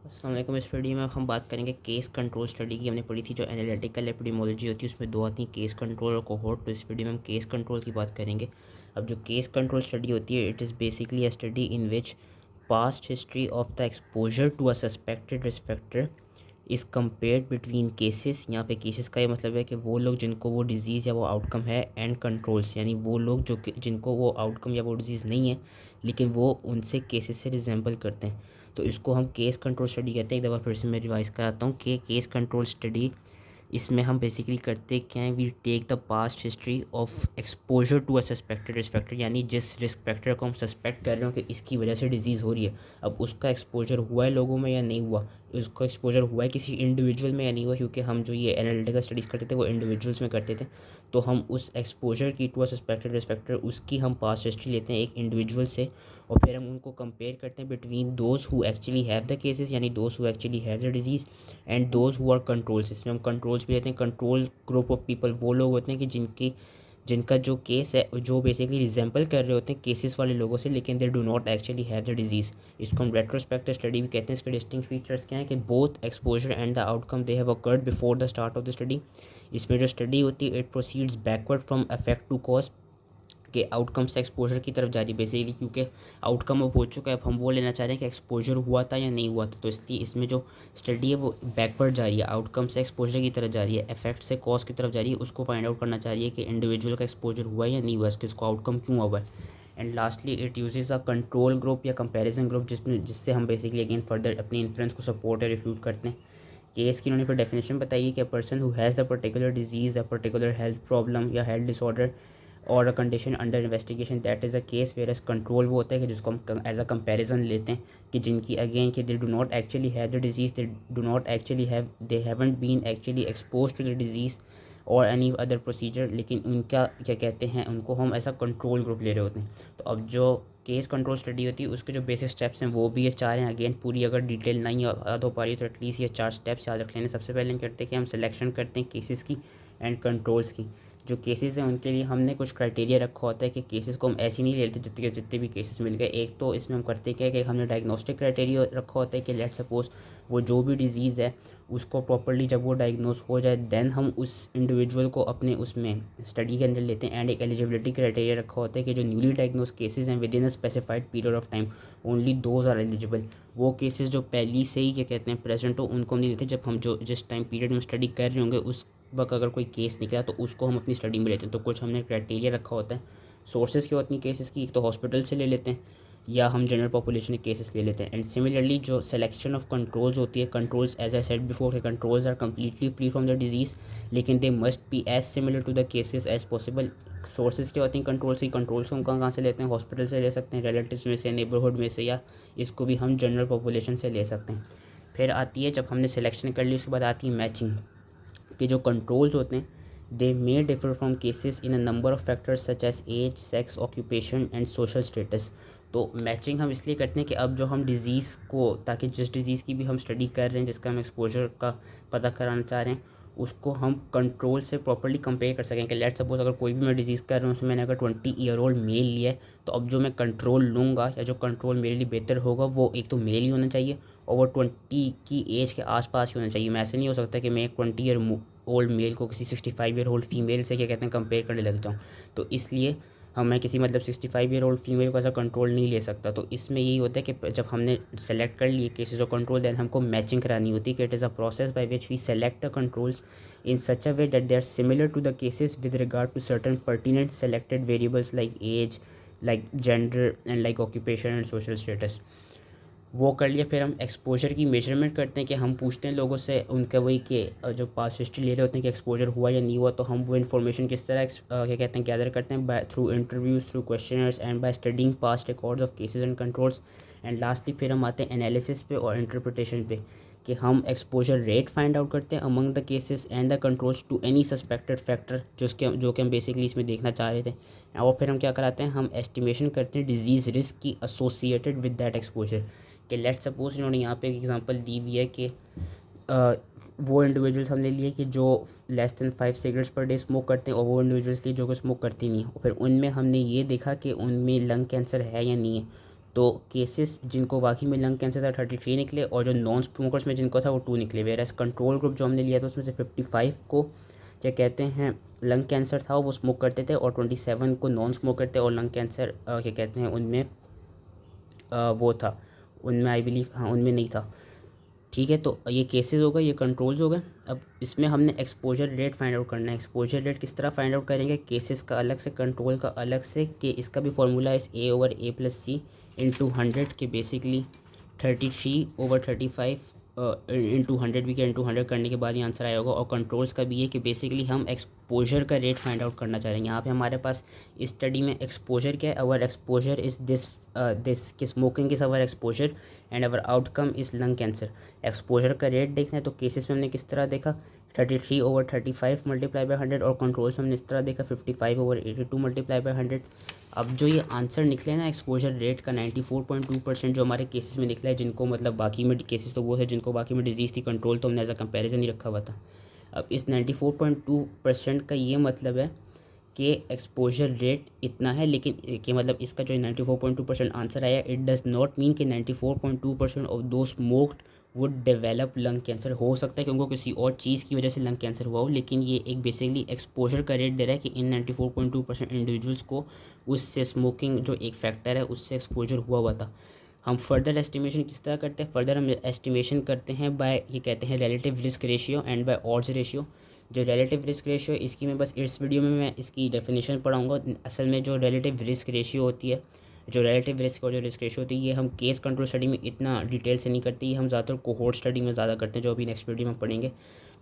अस्सलाम वालेकुम। इस वीडियो में हम बात करेंगे केस कंट्रोल स्टडी की। हमने पढ़ी थी जो एनालिटिकल एपिडेमियोलॉजी होती है उसमें दो आती हैं, केस कंट्रोल और कोहोर्ट। तो इस वीडियो में हम केस कंट्रोल की बात करेंगे। अब जो केस कंट्रोल स्टडी होती है it is basically a study in which past history of the exposure to a suspected risk factor is compared between cases. यहाँ पे केसेस का ये मतलब है कि वो लोग जिनको वो डिज़ीज़ या वो आउटकम है एंड कंट्रोल्स, यानी वो लोग जो जिनको वो आउटकम या वो डिज़ीज़ नहीं है लेकिन वो उनसे केसेस से रिजेंबल करते हैं। तो इसको हम केस कंट्रोल स्टडी कहते हैं। एक दफ़ा फिर से मैं रिवाइज कराता हूँ कि केस कंट्रोल स्टडी इसमें हम बेसिकली करते क्या है, we take the past history of exposure to a suspected risk factor, यानी जिस रिस्क फैक्टर को हम सस्पेक्ट कर रहे हो कि इसकी वजह से डिजीज़ हो रही है, अब उसका एक्सपोजर हुआ है लोगों में या नहीं हुआ, उसका एक्सपोजर हुआ है किसी इंडिविजुअल में या नहीं हुआ, क्योंकि हम जो ये एनालिटिकल स्टडीज़ करते थे वो इंडिविजुअल्स में करते थे। तो हम उस एक्सपोजर की to a suspected risk factor उसकी हम पास्ट हिस्ट्री लेते हैं एक इंडिविजुअल से, और फिर हम उनको कंपेयर करते हैं between those who actually have the cases, यानी those who actually have the disease, and those who are controls. इसमें हम कंट्रोल्स भी लेते हैं। कंट्रोल ग्रुप ऑफ पीपल वो लोग होते हैं कि जिनका जो केस है जो बेसिकली रिजेंबल कर रहे होते हैं केसेस वाले लोगों से, लेकिन दे do not actually have the disease. इसको हम रेट्रोस्पेक्टिव स्टडी भी कहते हैं। इसके डिस्टिंक्ट फीचर्स क्या हैं कि both exposure and the outcome they have occurred before the start of the study. इसमें जो स्टडी होती है it proceeds backward from effect to cause, के आउटकम से एक्सपोजर की तरफ जा रही है बेसिकली, क्योंकि आउटकम अब हो चुका है, अब हम वो लेना चाह रहे हैं कि एक्सपोजर हुआ था या नहीं हुआ था। तो इसलिए इसमें जो स्टडी है वो बैकवर्ड जा रही है, आउटकम से एक्सपोजर की तरफ जा रही है, इफेक्ट से कॉज की तरफ जा रही है। उसको फाइंड आउट करना चाह रही है कि इंडिविजुअल का एक्सपोजर हुआ या नहीं हुआ, इसको आउटकम क्यों हुआ है। And lastly it uses a control group या कंपैरिजन ग्रुप, जिससे हम बेसिकली अगेन फर्दर अपनी इन्फ्लुएंस को सपोर्ट या रिफ्यूट करते हैं। केस की उन्होंने फिर डेफिनेशन बताई है कि a person who has the particular disease, a particular health problem या हेल्थ डिसऑर्डर और a condition under investigation, that is a case. Whereas control वो होता है कि जिसको हम एज अ कंपैरिजन लेते हैं कि जिनकी अगेन कि they do not actually have the disease, they do not actually have, they haven't been actually expose to the disease और एनी अदर प्रोसीजर, लेकिन उनका क्या कहते हैं उनको हम ऐसा कंट्रोल ग्रुप ले रहे होते हैं। तो अब जो केस कंट्रोल स्टडी होती है उसके जो बेसिक स्टेप्स हैं वो भी ये चार हैं। अगेन पूरी अगर डिटेल नहीं याद हो पा रही है तो एटलीस्ट ये चार स्टेप्स याद रख लेने। सबसे पहले हम करते हैं कि हम सिलेक्शन करते हैं केसेस की एंड कंट्रोल्स की। जो केसेस हैं उनके लिए हमने कुछ क्राइटेरिया रखा होता है कि केसेस को हम ऐसे नहीं लेते जितने भी केसेस मिल गए। एक तो इसमें हम करते क्या है कि हमने डायग्नोस्टिक क्राइटेरिया रखा होता है कि लेट सपोज वो जो भी डिज़ीज़ है उसको प्रॉपर्ली जब वो डायग्नोस हो जाए देन हम उस इंडिविजुअल को अपने उसमें स्टडी के अंदर लेते हैं। एंड एक एलिजिबिलिटी क्राइटेरिया रखा होता है कि जो न्यूली डायग्नोस केसेस हैं within a specified period of time only those are eligible. वो केसेस जो पहली से ही क्या कहते हैं प्रेजेंट हो उनको हम नहीं लेते। जब हम जो जिस टाइम पीरियड में स्टडी कर रहे होंगे उस वक्त अगर कोई केस निकला तो उसको हम अपनी स्टडी में लेते हैं। तो कुछ हमने क्राइटेरिया रखा होता है। सोर्सेज क्या होती हैं केसेस की, एक तो हॉस्पिटल से ले लेते हैं या हम जनरल पॉपुलेशन के केसेस ले लेते हैं। एंड सिमिलरली जो सिलेक्शन ऑफ कंट्रोल्स होती है, controls as I said before के controls are completely free from the disease, लेकिन they must be as similar to the cases as possible. Sources क्या होती हैं कंट्रोल्स की, कंट्रोल्स को हम कहाँ से लेते हैं, हॉस्पिटल से ले सकते हैं, रिलेटिव्स में से, नेबरहुड में से, या इसको भी हम जनरल पॉपुलेशन से ले सकते हैं। फिर आती है जब हमने सिलेक्शन कर ली उसके बाद आती है मैचिंग, कि जो कंट्रोल्स होते हैं they may differ from cases in a number of factors such as age, sex, occupation and social status. तो मैचिंग हम इसलिए करते हैं कि अब जो हम डिज़ीज़ को, ताकि जिस डिज़ीज़ की भी हम स्टडी कर रहे हैं जिसका हम एक्सपोजर का पता कराना चाह रहे हैं उसको हम कंट्रोल से प्रॉपर्ली कंपेयर कर सकें। कि लेट सपोज अगर कोई भी मैं डिज़ीज़ कर रहा हूँ उसमें मैंने अगर 20 ईयर ओल्ड मेल लिया है तो अब जो मैं कंट्रोल लूँगा या जो कंट्रोल मेरे लिए बेहतर होगा वो एक तो मेल ही होना चाहिए और वो 20 की एज के आसपास ही होना चाहिए। मैं ऐसे नहीं हो सकता कि मैं एक 20 ईयर ओल्ड मेल को किसी 65 ईयर ओल्ड फीमेल से क्या कहते हैं कंपेयर करने लग जाऊँ। तो इसलिए मैं किसी मतलब 65 ईयर ओल्ड फीमेल को ऐसा कंट्रोल नहीं ले सकता। तो इसमें यही होता है कि जब हमने सेलेक्ट कर लिए केसेस ऑफ कंट्रोल देन हमको मैचिंग करानी होती है कि it is a process by which we select the controls in such a way that they are similar to the cases with regard to certain pertinent selected variables like age, like gender and like occupation and social status। वो कर लिया। फिर हम exposure की measurement करते हैं कि हम पूछते हैं लोगों से उनका वही कि जो पास्ट हिस्ट्री ले रहे होते हैं कि एक्सपोजर हुआ या नहीं हुआ, तो हम वो इन्फॉर्मेशन किस तरह क्या कहते हैं गैदर करते हैं, by through interviews, through questionnaires and by studying past records of cases and controls. And lastly फिर हम आते हैं एनालिसिस पे और इंटरप्रिटेशन पे कि हम एक्सपोजर रेट फाइंड आउट करते हैं among the cases and the controls to any suspected factor जो कि हम बेसिकली इसमें देखना चाह रहे थे। और फिर हम क्या कराते हैं, हम एस्टिमेशन करते हैं डिजीज़ रिस्क की एसोसिएटेड विद दैट एक्सपोजर। कि लेट सपोज इन्होंने यहाँ पे एक एग्जांपल दी हुई है कि वो इंडिविजुअल्स हमने लिए कि जो less than 5 cigarettes per day smoke करते हैं और वो इंडिविजुअल्स लिए जो कि स्मोक करती नहीं है, और फिर उनमें हमने ये देखा कि उनमें लंग कैंसर है या नहीं है। तो केसेस जिनको बाकी में लंग कैंसर था 33 निकले, और जो नॉन स्मोकर्स में जिनको था वो 2 निकले। वेरएस कंट्रोल ग्रुप जो हमने लिया था उसमें से 55 को क्या कहते हैं लंग कैंसर था, वो स्मोक करते थे, और 27 को नॉन स्मोकर थे, और लंग कैंसर क्या कहते हैं उनमें वो था, उनमें आई बिलीव, हाँ उनमें नहीं था। ठीक है, तो ये केसेस हो गए, ये कंट्रोल्स हो गए। अब इसमें हमने एक्सपोजर रेट फाइंड आउट करना है। एक्सपोजर रेट किस तरह फाइंड आउट करेंगे, केसेस का अलग से, कंट्रोल का अलग से, कि इसका भी फार्मूला है A/A+C इंटू 100 के बेसिकली 33/35 इंटू 100 भी क्या इंटू 100 करने के बाद ये आंसर आया होगा। और कंट्रोल्स का भी है कि बेसिकली हम एक्सपोजर का रेट फाइंड आउट करना चाह रहे हैं। यहाँ पे हमारे पास इस स्टडी में एक्सपोजर क्या है, अवर एक्सपोजर इज़ दिस कि smoking is our exposure and our outcome is lung cancer. Exposure का रेट देखना है तो केसेस में हमने किस तरह देखा 33/35 मल्टीप्लाई बाय 100, और कंट्रोल्स में हमने इस तरह देखा 55/82 मल्टीप्लाई बाय 100। अब जो ये आंसर निकले ना एक्सपोजर रेट का 94.2% जो हमारे केसेस में निकला है, जिनको मतलब बाकी में केसेस तो वो है जिनको बाकी में डिजीज़ थी, कंट्रोल तो हमने एज अ कंपेरिजन ही रखा हुआ था। अब इस 94.2% का ये मतलब है कि एक्सपोजर रेट इतना है, लेकिन कि मतलब इसका जो 94.2% आंसर आया, इट डज़ नॉट मीन कि 94.2% ऑफ दो smoked would develop lung cancer. हो सकता है कि उनको किसी और चीज़ की वजह से लंग कैंसर हुआ हो, लेकिन ये एक बेसिकली एक्सपोजर का रेट दे रहा है कि इन 94.2% इंडिविजुअल्स को उससे स्मोकिंग जो एक फैक्टर है उससे एक्सपोजर हुआ था। हम फर्दर एस्टिमेशन किस तरह करते हैं, फर्दर हम एस्टिमेशन करते हैं बाय ये कहते हैं relative risk ratio and by odds ratio. जो रिलेटिव रिस्क रेशियो इसकी मैं बस इस वीडियो में मैं इसकी डेफिनेशन पढ़ाऊँगा। असल में जो रिलेटिव रिस्क रेशियो होती है, जो रिलेटिव रिस्क और जो रिस्क रेशियो होती है, ये हम केस कंट्रोल स्टडी में इतना डिटेल से नहीं करते, ये हम ज़्यादातर कोहोर्ट स्टडी में ज़्यादा करते हैं, जो अभी नेक्स्ट वीडियो में पढ़ेंगे।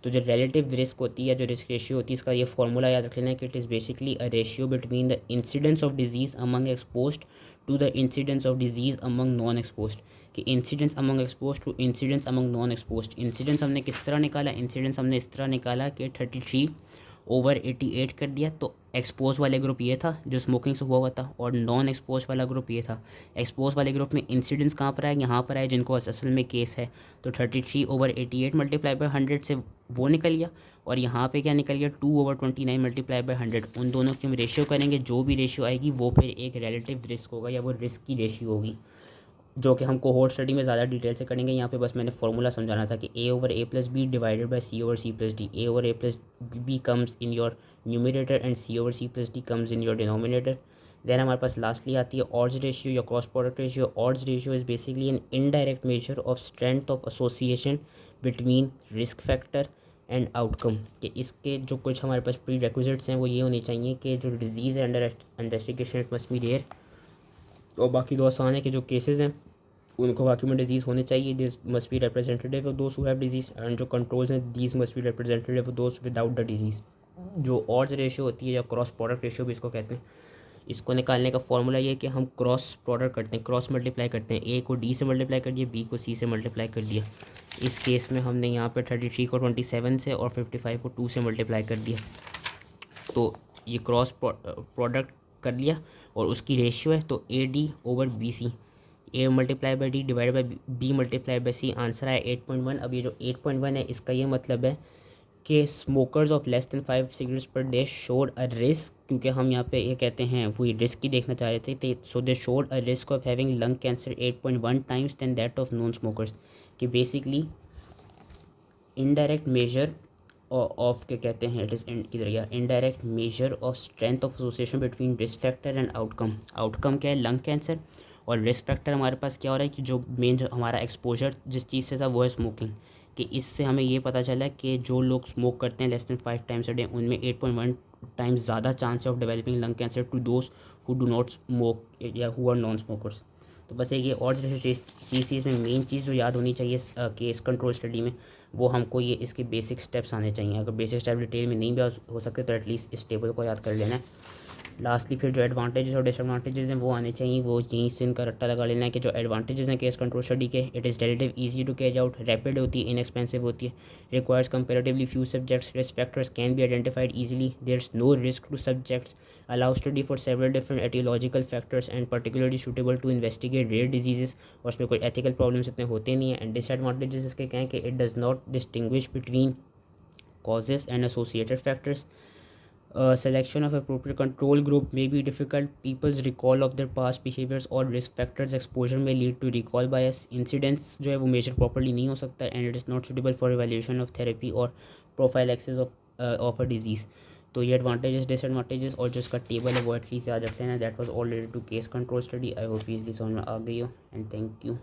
तो जो रिलेटिव रिस्क होती है, जो रिस्क रेशियो होती है, इसका ये फॉर्मूला याद रख लेना है कि it is basically a ratio between the incidence of disease among exposed to the incidence of disease among non exposed. कि incidence among exposed to incidence among non exposed. Incidence हमने किस तरह निकाला, इंसिडेंस हमने इस तरह निकाला कि 33/88 कर दिया। तो एक्सपोज वाले ग्रुप ये था जो स्मोकिंग से हुआ था, और नॉन एक्सपोज वाला ग्रुप ये था। एक्सपोज वाले ग्रुप में इंसिडेंस कहाँ पर आए, यहाँ पर आए, जिनको असल में केस है। तो 33/88 मल्टीप्लाई बाय 100 से वो निकल गया, और यहाँ पे क्या निकल गया 2/29 मल्टीप्लाई बाय 100। उन दोनों की हम रेशियो करेंगे, जो भी रेशियो आएगी वो फिर एक रिलेटिव रिस्क होगा, या वो रिस्क की रेशियो होगी, जो कि हम कोहोर्ट स्टडी में ज़्यादा डिटेल से करेंगे। यहाँ पे बस मैंने फॉर्मूला समझाना था कि A/A+B divided by C/C+D। A/A+B comes in your numerator and C/C+D comes in your denominator. Then हमारे पास लास्टली आती है ऑड्स रेशियो या cross product ratio. Odds ratio is basically an indirect measure of strength of association between risk factor and outcome. कि इसके जो कुछ हमारे पास प्री रिक्विजिट्स हैं वो ये होने चाहिए कि जो डिजीज़ है under investigation it must be rare, और बाकी दो आसान है कि जो केसेस हैं उनको बाकी में डिजीज़ होने चाहिए, this must be representative of those who have disease, and जो कंट्रोल्स हैं these must be representative of those without the disease. जो ऑड्स रेशियो होती है या क्रॉस प्रोडक्ट रेशियो भी इसको कहते हैं, इसको निकालने का फॉर्मूला ये है कि हम क्रॉस प्रोडक्ट करते हैं, क्रॉस मल्टीप्लाई करते हैं। ए को डी से मल्टीप्लाई कर दिया, बी को सी से मल्टीप्लाई कर दिया। इस केस में हमने यहाँ पर 33 को 27 से और 55 को 2 से मल्टीप्लाई कर दिया। तो ये क्रॉस प्रोडक्ट कर लिया और उसकी रेशियो है, तो AD/BC, A multiply by D divide by B multiply by C। Answer आया 8.1। अब ये जो 8.1 है इसका ये मतलब है कि smokers of less than 5 cigarettes per day showed a risk, क्योंकि हम यहाँ पे ये कहते हैं वही रिस्क ही देखना चाह रहे थे, so they showed a risk of having lung cancer 8.1 times than that of non smokers. कि बेसिकली इनडायरेक्ट मेजर ऑफ क्या कहते हैं, इट इज़ किधर गया, indirect measure of strength of association between risk factor and outcome. Outcome क्या है, lung cancer, और risk factor हमारे पास क्या हो रहा है कि जो मेन जो हमारा एक्सपोजर जिस चीज़ से था वो है स्मोकिंग। कि इससे हमें ये पता चला कि जो लोग स्मोक करते हैं less than 5 times a day, उनमें 8.1 टाइम्स ज़्यादा चांस है of developing lung cancer to those who do not smoke या हु आर नॉन स्मोकर्स। तो बस एक ये और जैसे चीज़ थी इसमें, मेन चीज़ जो याद होनी चाहिए केस कंट्रोल स्टडी में, वो हमको ये इसके बेसिक स्टेप्स आने चाहिए। अगर बेसिक स्टेप डिटेल में नहीं भी हो सकते तो एटलीस्ट इस टेबल को याद कर लेना है। लास्टली फिर जो एडवांटेजेस और डिसएडवांटेजेस हैं वो आने चाहिए, वो यहीं से इनका रट्टा लगा लेना है। कि जो एडवांटेजेस हैं केस कंट्रोल स्टडी के, it is relative easy to carry out, rapid होती है, इनएक्सपेंसिव होती है, requires comparatively few subjects, risk factors can be identified easily, there is no risk to subjects, allow study for several different etiological factors and particularly suitable to investigate rare diseases, और उसमें कोई ethical problems इतने होते नहीं हैं। And disadvantages इसके क्या हैं कि it does not distinguish between causes and associated factors, Selection of appropriate control group may be difficult. People's recall of their past behaviors or risk factors exposure may lead to recall bias. Incidents जो है वो measure properly नहीं हो सकता and it is not suitable for evaluation of therapy or prophylaxis of a disease. तो ये advantages disadvantages और जो इसका टेबल है वो एटलीस्ट याद रख लेना. That was all related to case control study. I hope easily समझ में आ गई हो एंड थैंक यू.